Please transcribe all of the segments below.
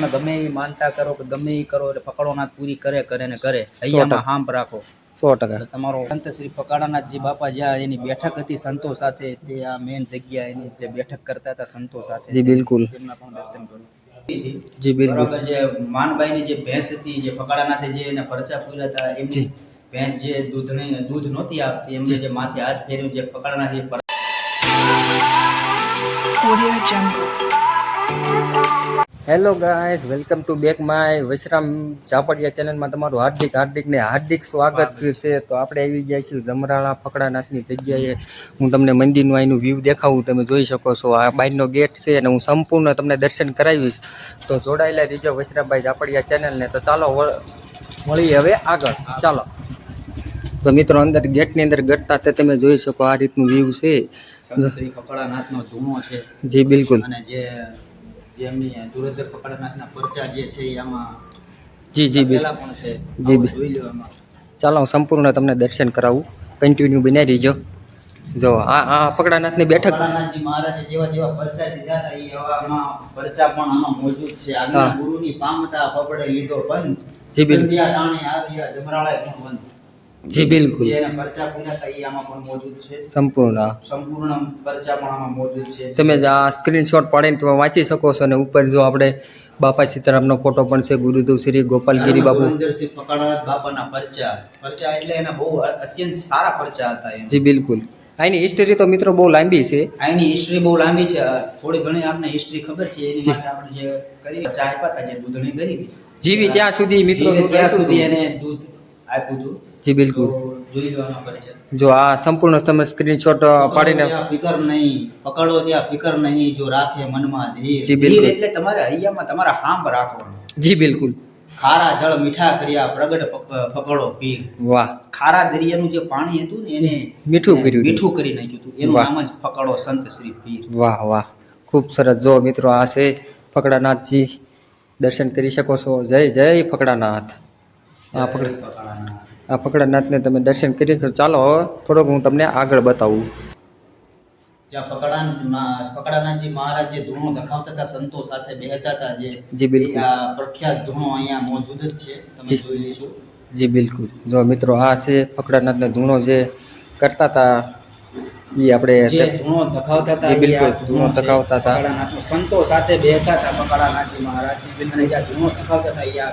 તમે ગમે એવી માનતા કરો કે ગમે એ કરો એટલે ફકડોનાથ પૂરી કરે ને કરે. અહીંયામાં હાંભ રાખો 100%. તમારો સંત શ્રી ફકડાનાથજી બાપા જ્યાં એની બેઠક હતી સંતો સાથે, તે આ મેન જગ્યા એની જે બેઠક કરતા હતા સંતો સાથે, જી બિલકુલ. તેમના પણ દર્શન કરો. જી બિલકુલ. બરાબર. જે માનભાઈની જે ભેંસ હતી, જે ફકડાનાથે જે એના પરચા પૂર્યા હતા, એમની ભેંસ જે દૂધ નહોતી આપતી, એમને જે માથે હાથ ફેર્યું, જે Fakdanath hello guys, welcome to back my Vishram Zapadiya ચેનલમાં તમારું હાર્દિક સ્વાગત છે. તો આપણે આવી ગયા છીએ જમરાળા ફકડાનાથની જગ્યાએ. હું તમને મંદિરનું અહીંનું વ્યૂ દેખાવું, તમે જોઈ શકો છો. આ બાજુનો ગેટ છે અને હું સંપૂર્ણ તમને દર્શન કરાવીશ. તો જોડાયેલા રહીજો વિશ્રામભાઈ ઝાપડિયા ચેનલને. તો ચાલો મળીએ હવે આગળ. ચાલો. તો મિત્રો અંદર ગેટની અંદર ગટતા તે તમે જોઈ શકો આ રીતનું વ્યૂ છે. શ્રી ફકડાનાથનો ધૂણો છે. જી બિલકુલ. અને જે એમની દુરંધર ફકડાનાથના પરચા જે છે એમાં જી પણ છે. જી જોઈ લો એમાં. ચાલો હું સંપૂર્ણ તમને દર્શન કરાવું. કન્ટિન્યુ બનાવી રહીજો. જો આ ફકડાનાથની બેઠક, ફકડાનાથજી મહારાજે જેવા પરચા દીધા હતા એ આમાં પરચા પણ આમાં મોજૂદ છે. આજના ગુરુની પામતા પપડે લીધો બંધ, જી બિલકુલ. સંધ્યા ટાણે આવ્યા જમરાળાએ પણ બંધ. જી બિલકુલ. જે એના પરચા પૂર્યા હતા એ આમાં પણ મોજૂદ છે. સંપૂર્ણ પરચા પણ આમાં મોજૂદ છે. તમે આ સ્ક્રીનશોટ પાડીને તમે વાંચી શકો છો. અને ઉપર જો આપણે બાપા સીતારામનો ફોટો પણ છે. ગુરુદેવ શ્રી ગોપાલગીરી બાપુ, શ્રી ફકડાનાથ બાપાના પરચા એટલે એના બહુ અત્યંત સારા પરચા હતા એમ. જી બિલકુલ. આની હિસ્ટરી તો મિત્રો બહુ લાંબી છે. આની હિસ્ટ્રી બહુ લાંબી છે. થોડી ઘણી આપને હિસ્ટ્રી ખબર છે. એની માટે આપણે જે કરી ચા આપ્યા હતા, જે દૂધની કરી હતી, જીવી ત્યાં સુધી મિત્રો ત્યાં સુધી એને દૂધ આપ્યું હતું. જી બિલકુલ. જોઈ લો આનો પરચા. જો આ સંપૂર્ણ તમે સ્ક્રીનશોટ પાડીને, ફિકર નહીં પકડો ત્યાં ફિકર નહીં, જો રાખે મનમાં ધીર. જી બિલકુલ. એટલે તમારે હૈયામાં તમારા હાંભ રાખવાનું. જી બિલકુલ. ખારા જળ મીઠા કર્યા પ્રગટ પકડો પીર. વાહ. ખારા દરિયાનું જે પાણી હતું ને એને મીઠું કર્યું, મીઠું કરી નાખ્યું હતું. એનું નામ જ પકડો સંત શ્રી પીર. વાહ વાહ, ખૂબ સરસ. જો મિત્રો આ છે ફકડાનાથજી, દર્શન કરી શકો છો. જય જય ફકડાનાથ. આ ફકડાનાથને તમે દર્શન કરી શકો. ચાલો હવે થોડોક હું તમને આગળ બતાવું. જ્યાં ફકડાનાથજી મહારાજ જે ધૂણો દખાવતા હતા, સંતો સાથે બેહતા હતા, જી બિલકુલ. આ પ્રખ્યાત ધૂણો અહીંયા મોજૂદ જ છે. તમે જોઈ લેશો. જી બિલકુલ. જો મિત્રો આ છે ફકડાનાથનો ધૂણો જે કરતા હતા એ આપણે જે ધૂણો દખાવતા હતા. જી બિલકુલ. ધૂણો દખાવતા હતા, ફકડાનાથનો સંતો સાથે બેહતા હતા ફકડાનાથજી મહારાજ. અને જ્યાં ધૂણો દખાવતા હતા એ આ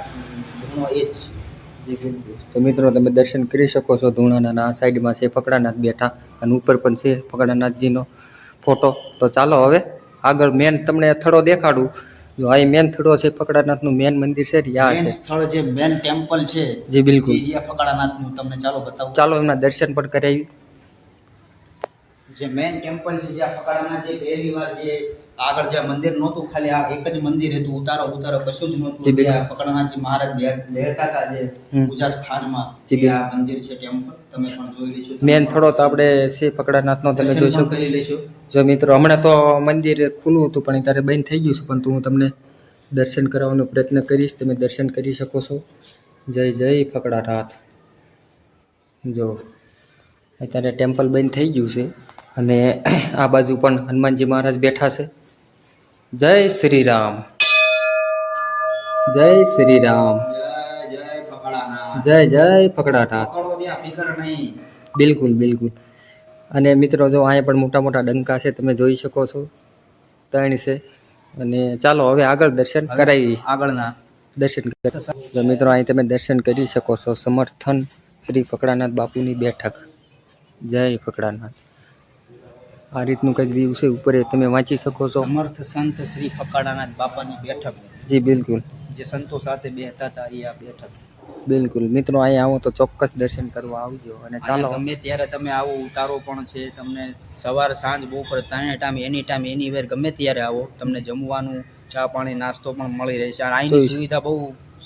ધૂણો એ જ છે. જી બિલકુલ. તો મિત્રો તમે દર્શન કરી શકો છો. ધૂણાના આ સાઈડમાં છે ફકડાનાથ બેઠા અને ઉપર પણ છે ફકડાનાથજીનો ફોટો. તો ચાલો હવે આગળ મેન તમને થડો દેખાડું. જો આ મેન થડો છે ફકડાનાથનું મેન મંદિર છે. આ છે સ્થળ, જે મેન ટેમ્પલ છે. જી બિલકુલ. જે ફકડાનાથનું તમને ચાલો બતાવું. ચાલો એમના દર્શન પણ કરાવી. જે મેન ટેમ્પલ છે, જ્યાં ફકડાનાથ જે પહેલી વાર જે આગળ જ્યાં મંદિર નહોતું, ખાલી આ એક જ મંદિર હતું, ઉતારો કશું જ નહોતું. જ્યાં ફકડાનાથજી મહારાજ બેહતા હતા જે પૂજા સ્થાનમાં, આ મંદિર છે ટેમ્પલ. તમે પણ જોઈ લેશો. મેન થડો તો આપણે છે ફકડાનાથનો, તમે જોઈશો. કરી લેશો. જો મિત્રો હમણાં તો મંદિર ખુલ્લું હતું પણ ત્યારે બંધ થઈ ગયું છે, પરંતુ હું તમને દર્શન કરાવવાનો પ્રયત્ન કરીશ. તમે દર્શન કરી શકો છો. જય જય ફકડાનાથ. જો અત્યારે ટેમ્પલ બંધ થઈ ગયું છે અને આ બાજુ પણ હનુમાનજી મહારાજ બેઠા છે. જય શ્રી રામ, જય શ્રી રામ, જય ફકડાનાથ, જય જય ફકડાનાથ. પકડો ત્યાં ફિકર નહીં. બિલકુલ બિલકુલ. અને મિત્રો જો અહીંયા પણ મોટા મોટા ડંકા છે, તમે જોઈ શકો છો. ત્રણ છે. અને ચાલો હવે આગળ દર્શન કરાવી. આગળના દર્શન જો મિત્રો અહીં તમે દર્શન કરી શકો છો. સમર્થન શ્રી ફકડાનાથ બાપુની બેઠક. જય ફકડાનાથ. આ રીતનું કંઈક વ્યૂ છે. ઉપર તમે વાંચી શકો છો. સમર્થ સંત શ્રી ફકડાનાથ બાપાની બેઠક. જી બિલકુલ. જે સંતો સાથે બેહતા હતા એ આ બેઠક. બિલકુલ. મિત્રો અહીંયા આવો તો ચોક્કસ દર્શન કરવા આવજો. અને ચાલો ગમે ત્યારે તમે આવો, ઉતારો પણ છે તમને. સવાર સાંજ બપોર ત્રણે ટાઈમ, એની ટાઈમ એનીવેર ગમે ત્યારે આવો, તમને જમવાનું, ચા પાણી, નાસ્તો પણ મળી રહેશે. અને અહીંની સુવિધા બહુ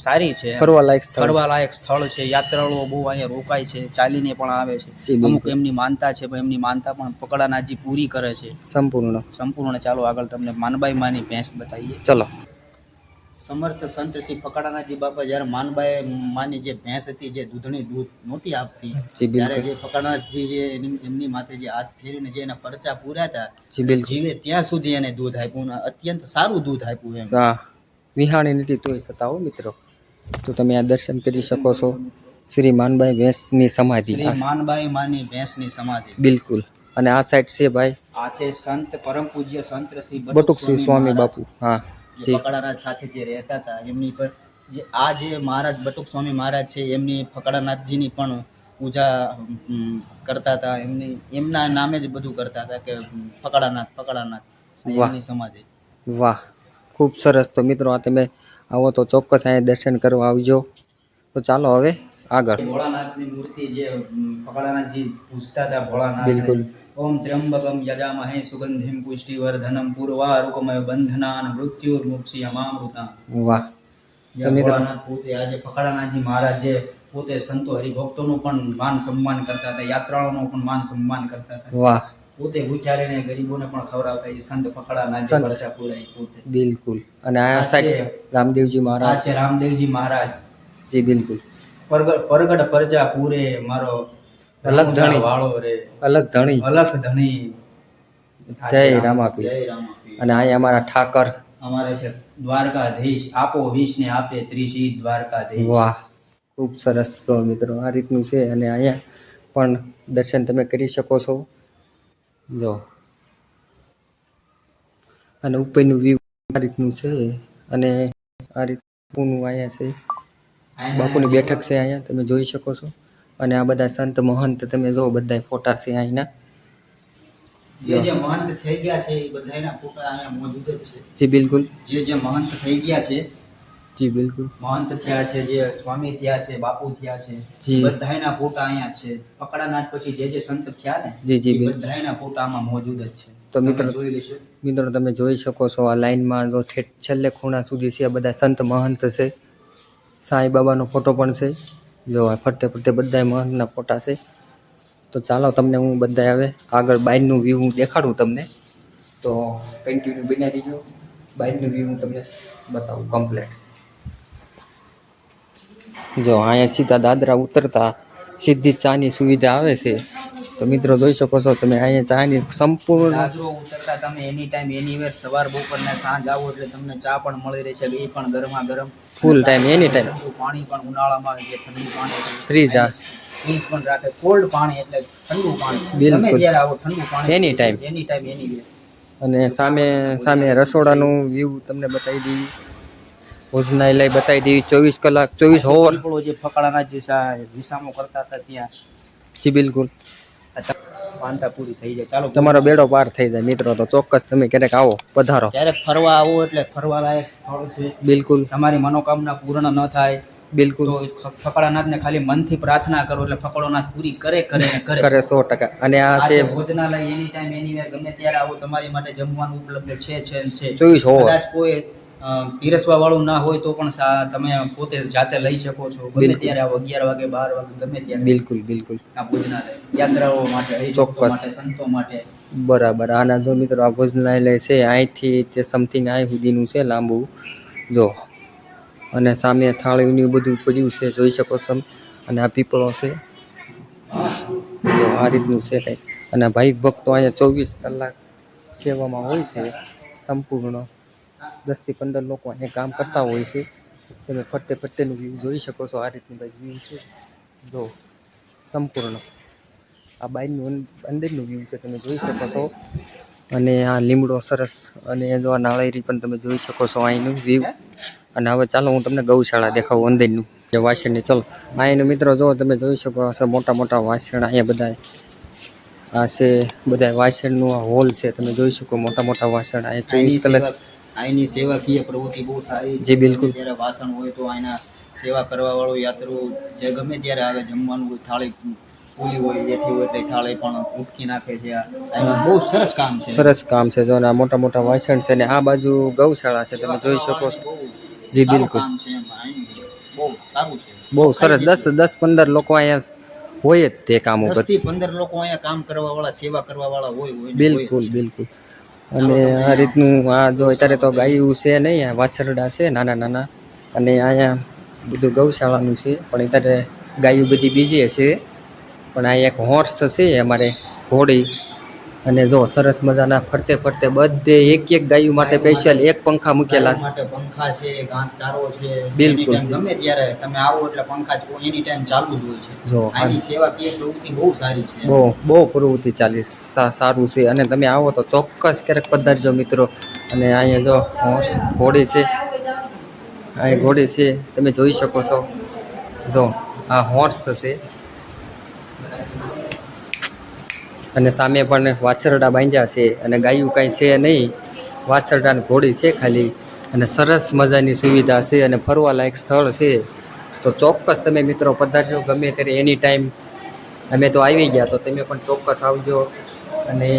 સારી છે. ફરવાલાયક સ્થળ છે. યાત્રાળુઓ બહુ અહીંયા રોકાય છે, ચાલીને પણ આવે છે. અમુક એમની માનતા છે, એમની માનતા પણ ફકડાનાથજી પૂરી કરે છે. સંપૂર્ણ. ચાલો આગળ તમને માનબાઈ માની ભેંસ બતાવીએ. ચલો. સમર્થ સંત શ્રી ફકડાનાથજી બાપા જ્યારે માનબાઈ માની જે ભેંસ હતી, જે દૂધ નહોતી આપતી, ત્યારે જે ફકડાનાથજી જે એમની માથે જે હાથ ફેરીને જે એના પરચા પૂર્યા હતા, જીવે ત્યાં સુધી એને દૂધ આપ્યું. અત્યંત સારું દૂધ આપ્યું એમ. વિહાણી નથી તોય છતાં હો મિત્રો. તો તમે આ દર્શન કરી શકો છો શ્રી માનબાઈ ભેંસની સમાધિ. શ્રી માનબાઈ માની ભેંસની સમાધિ. બિલકુલ. અને આ સાઈડ છે ભાઈ, આ છે સંત પરમ પૂજ્ય સંત શ્રી બટુકસિંહ સ્વામી બાપુ. હા જી. ફકડાનાથ સાથે જે રહેતા હતા એમની પર જે મહારાજ બટુક સ્વામી મહારાજ છે એમની ફકડાનાથજીની પણ પૂજા કરતા હતા. એમના નામે જ બધું કરતા હતા કે ફકડાનાથ એમની સમાધિ. વાહ, ખૂબ સરસ. તો મિત્રો આ તમે આવો તો ચોક્કસ અહીંયા દર્શન કરવા આવજો. તો ચાલો હવે આગળ. ભોળાનાથની મૂર્તિ જે ફકડાનાથજી પૂજતા હતા ભોળાનાથ. બિલકુલ. ઓમ ત્ર્યંબકમ યજામહે સુગંધિમ પુષ્ટિવર્ધનમ પૂર્વારુકમય બંધનાન મૃત્યુર્મુક્ષીયમામૃતામ. વાહ. તો ભોળાનાથ પોતે આજે ફકડાનાથજી મહારાજ જે પોતે સંતો હરિભક્તોનું પણ માન સન્માન કરતા હતા, યાત્રાળુઓનું પણ માન સન્માન કરતા હતા. વાહ. પોતે ભૂખ્યારીને ગરીબોને પણ ખવડાવતા એ સંત ફકડાનાથજી પરચા પુરાઈ પોતે. બિલકુલ. અને આ સાઈડ રામદેવજી મહારાજ. આ છે રામદેવજી મહારાજ. જી બિલકુલ. પરગટ પરજા પૂરે મારો અલગ ધણી વાળો રે. અલગ ધણી. જય રામાપીર. અને અહીંયા અમારા ઠાકર અમારે છે દ્વારકાધીશ. આપો વિષ ને આપે ત્રિશી દ્વારકાધીશ. વાહ, ખૂબ સરસ. તો મિત્રો આ રીતનું છે. અને અહીંયા પણ દર્શન તમે કરી શકો છો. જો અને ઉપરનું વ્યૂ આ રીતનું છે. અને આ રીતનું અહીંયા છે બાપુની બેઠક છે. અહીંયા તમે જોઈ શકો છો. અને આ બધા સંત મહંત તમે જો બધા ફોટા છે અહીંના. જે મહંત થઈ ગયા છે એ બધાના ફોટા અહીંયા મોજૂદ જ છે. જી બિલકુલ. જે મહંત થઈ ગયા છે. જી બિલકુલ. મહંત થયા છે, જે સ્વામી થયા છે, બાપુ થયા છે, બધાના ફોટા અહીંયા છે. ફકડાનાથ પછી જે સંત થયા ને જી બધાના ફોટા આમાં મોજૂદ જ છે. તો મિત્રો તમે જોઈ શકો છો આ લાઈનમાં જો છેલ્લે ખૂણા સુધી છે બધા સંત મહંત છે. સાંઈ બાબાનો ફોટો પણ છે. જો આ ફરતે ફરતે બધા મહંતના ફોટા છે. તો ચાલો તમને હું બધા હવે આગળ બાઇનનું વ્યૂ હું દેખાડું તમને. તો કન્ટિન્યુ બનાવી દીજો. બાઇનનું વ્યૂ હું તમને બતાવું કમ્પ્લેટ. જો અહીંયા સીધા દાદરા ઉતરતા સીધી ચાની સુવિધા આવે છે. તો મિત્રો જોઈ શકો છો તમે અહીંયા ચાની સંપૂર્ણ દાદરો ઉતરતા તમે એની ટાઈમ એનીવેર સવાર બપોર ને સાંજ આવો એટલે તમને ચા પણ મળી રહેશે. એ પણ ગરમા ગરમ ફૂલ ટાઈમ એની ટાઈમ. પાણી પણ ઉનાળામાં જે ઠંડુ પાણી ફ્રીજ પણ રાખે. કોલ્ડ પાણી એટલે ઠંડુ પાણી. બિલકુલ. તમે જ્યારે આવો ઠંડુ પાણી એની ટાઈમ એનીવેર. અને સામે રસોડાનું વ્યૂ તમને બતાવી દીધું. ભોજનાલય બતાવી દીધી 24 કલાક 24 ઓવર. જે ફકડાના જે વિસામો કરતા હતા ત્યાં. જી બિલકુલ. વાંધા પૂરી થઈ જાય. ચાલો તમારો બેડો પાર થઈ જાય મિત્રો. તો ચોક્કસ તમે ક્યારેક આવો, પધારો. ક્યારેક ફરવા આવો એટલે ફરવા લાયક સ્થળ છે. બિલકુલ. તમારી મનોકામના પૂર્ણ ન થાય બિલકુલ તો ફકડાનાથને ખાલી મનથી પ્રાર્થના કરો એટલે ફકડોનાથ પૂરી કરે 100%. અને આ છે ભોજનાલય. એની ટાઈમ એનીવેર ગમે ત્યારે આવો, તમારી માટે જમવાનું ઉપલબ્ધ છે. 24 ઓવર. કદાચ કોઈ પીરસવા વાળું ના હોય તો પણ તમે પોતે જાતે લઈ શકો છો. ગમે ત્યારે આવો, 11 વાગે 12 વાગે ગમે ત્યારે. બિલકુલ. આ ભોજનાલય યાત્રાળુઓ માટે, ચોક્કસ માટે, સંતો માટે. બરાબર. આના જો મિત્રો આ ભોજનાલય છે અહીંથી તે સમથિંગ અહીં સુધીનું છે લાંબુ. જો અને સામે થાળીનું બધું પડ્યું છે જોઈ શકો છો. અને આ પીપળો છે. જો આ રીતનું છે કંઈક. અને ભાઈ ભક્તો અહીંયા 24 કલાક સેવામાં હોય છે. સંપૂર્ણ 10 થી 15 લોકો અહીંયા કામ કરતા હોય છે. તમે ફરતેનું વ્યૂ જોઈ શકો છો. આ રીતનું ભાઈ વ્યૂ છે. જો સંપૂર્ણ આ બાઈકનું અંદરનું વ્યૂ છે તમે જોઈ શકો છો. અને આ લીમડો સરસ. અને જો આ નાળિયેરી પણ તમે જોઈ શકો છો અહીંનું વ્યૂ. અને હવે ચાલો હું તમને ગૌશાળા દેખાવું અંદરનું જે વાસણની. ચલો અહીંનું મિત્રો જો તમે જોઈ શકો છો મોટા વાસણ અહીંયા બધા. આ છે બધા વાસણનું આ હોલ છે. તમે જોઈ શકો મોટા વાસણ. અહીંયા 24 કલાક અહીંની સેવાકીય પ્રવૃત્તિ બહુ સારી. જી બિલકુલ. જ્યારે વાસણ હોય તો અહીંના સેવા કરવા વાળો યાત્રુ જે ગમે ત્યારે આવે, જમવાનું હોય, થાળી ફૂલી હોય, બેઠી હોય એટલે થાળી પણ ઉટકી નાખે છે. એનું બહુ સરસ કામ છે. જો આ મોટા વાસણ છે. ને આ બાજુ ગૌશાળા છે તમે જોઈ શકો છો. જી બિલકુલ. બહુ સરસ. 10-15 લોકો અહીંયા હોય જ તે કામ ઉપર. 10 થી 15 લોકો અહીંયા કામ કરવા વાળા, સેવા કરવા વાળા હોય. બિલકુલ. અને આ રીતનું આ જો અત્યારે તો ગાયું છે નહીં, આ વાછરડા છે નાના. અને અહીંયા બધું ગૌશાળાનું છે. પણ અત્યારે ગાયું બધી બીજી હશે. પણ આ એક હોર્સ છે અમારે ઘોડી. અને જો સરસ મજાના ફરતે ફરતે બધે એક એક ગાયું માટે સ્પેશિયલ એક પંખા મૂકેલા છે. માટે પંખા છે, ઘાસચારો છે, બિલકુલ. anytime ગમે ત્યારે તમે આવો એટલે પંખા એની ટાઈમ ચાલુ જ હોય છે. જો આની સેવાકીય પ્રવૃત્તિ બહુ સારી છે. બહુ પ્રવૃત્તિ ચાલી સારું છે અને તમે આવો તો ચોક્કસ ક્યારેક પધારજો મિત્રો. અને અહીંયા જો હોર્સ ઘોડી છે, અહીં ઘોડી છે તમે જોઈ શકો છો. જો આ હોર્સ છે અને સામે પણ વાછરડા બાંધ્યા છે અને ગાયું કાંઈ છે નહીં, વાછરડા ને ઘોડી છે ખાલી. અને સરસ મજાની સુવિધા છે અને ફરવાલાયક સ્થળ છે. તો ચોક્કસ તમે મિત્રો પધારજો ગમે ત્યારે એની ટાઈમ. અમે તો આવી ગયા તો તમે પણ ચોક્કસ આવજો. અને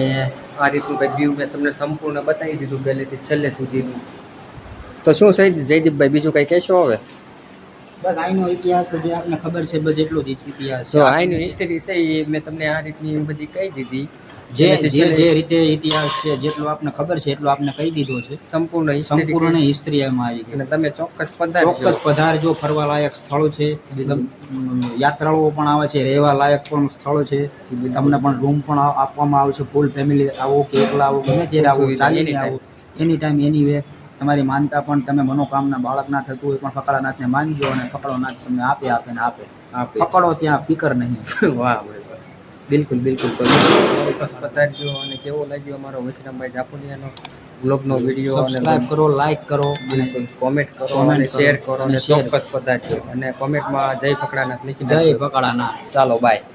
આ રીતનું કંઈક વ્યૂ મેં તમને સંપૂર્ણ બતાવી દીધું પહેલેથી છેલ્લે સુધીનું. તો શું છે જયદીપભાઈ, બીજું કંઈ કહેશો હવે? બસ આઈનો ઇતિહાસ જે આપને ખબર છે બસ એટલો જ ઇતિહાસ જો છે. આની હિસ્ટ્રી છે એ મેં તમને આ રીતની બધી કહી દીધી. જે રીતે ઇતિહાસ છે જેટલો આપને ખબર છે એટલો આપને કહી દીધો છે. સંપૂર્ણ હિસ્ટ્રી એમાં આવી ગઈ. અને તમે ચોક્કસ પધારજો. ફરવા લાયક સ્થળો છે, યાત્રાળુઓ પણ આવે છે, રહેવા લાયક પણ સ્થળો છે. તમને પણ રૂમ પણ આપવામાં આવે છે. ફૂલ ફેમિલી આવો કે એકલા આવો ગમે ત્યારે આવો, ચાલીને આવો, એની ટાઈમ એની વે. તમારી માનતા પણ તમે મનોકામના બાળક ના થતું હોય પણ ફકડાનાથને માનજો અને ફકડોનાથ તમને આપે. પકડો ત્યાં ફિકર નહીં. વાહ બિલકુલ બિલકુલ. તો ચોક્કસ પધારજો. અને કેવો લાગ્યો અમારો વિશ્રામભાઈ જાપુડિયાનો બ્લોગનો વિડીયો? સબસ્ક્રાઇબ કરો, લાઈક કરો અને કોમેન્ટ કરો અને શેર કરો અને ચોક્કસ પધારજો. અને કોમેન્ટમાં જય ફકડાનાથ લખી. જય ફકડાનાથ. ચાલો બાય.